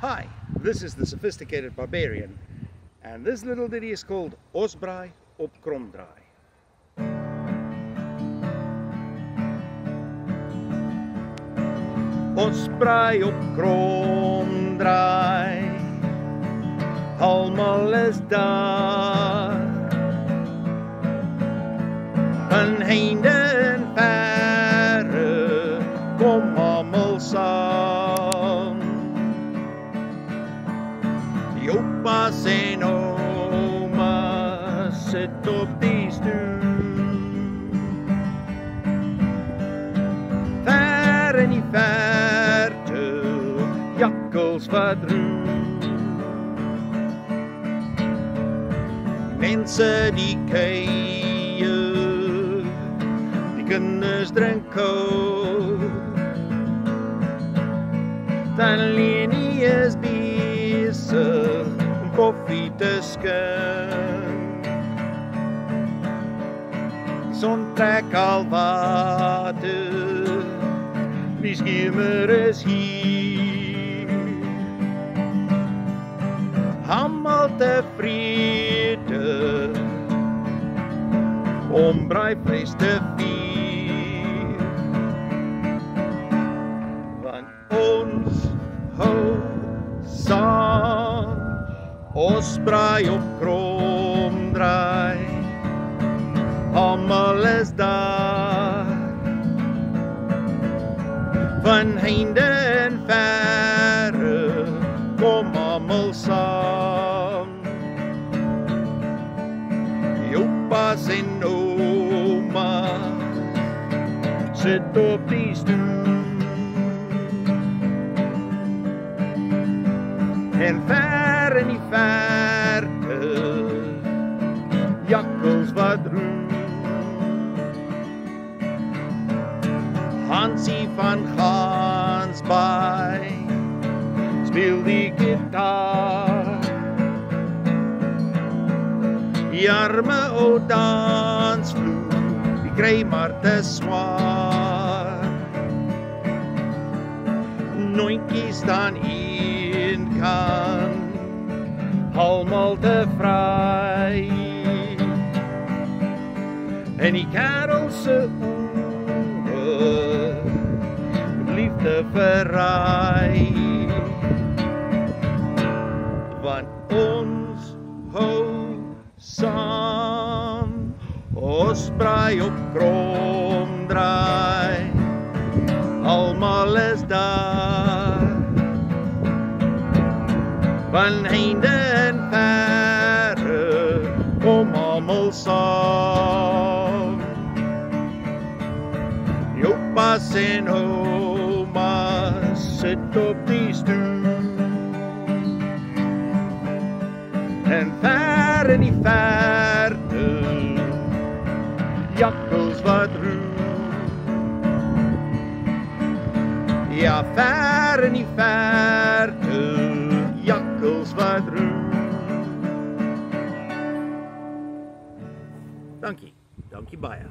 Hi, this is the Sophisticated Barbarian, and this little ditty is called Osbraai op Kromdraai. Osbraai op Kromdraai, almal is daar, van heinde en verre, kom almal saam. Die opa's en oma's sit op die stoel, ver in die verte, jakkels wat roep. Mense die kuier, die kinders drink kook, dan Leni is besig om koffie te skink. Die son trek al water, die skimmer is hier, almal tevrede om braaivleis te vier, want ons hou saam. Osbraai op Kromdraai, almal is daar, van heinde en verre, kom almal saam. Die opa's en oma's sit op die stoel, en ver in die verte, jakkels wat roep. Hansie van Gansbaai speel die gitaar, die arme ou dansvloer, die kry maar te swaar. Nooitjie staan een kant, almal te vry, en die kerel se oë liefde verraai, want ons hou saam. Osbraai op Kromdraai, almal is daar, van heinde en verre, kom almal saam. Die opa's en oma's sit op die stoel, en ver in die verte, jakkels wat roep. Ja, ver in die verte, jakkels wat roep. Dankie baie.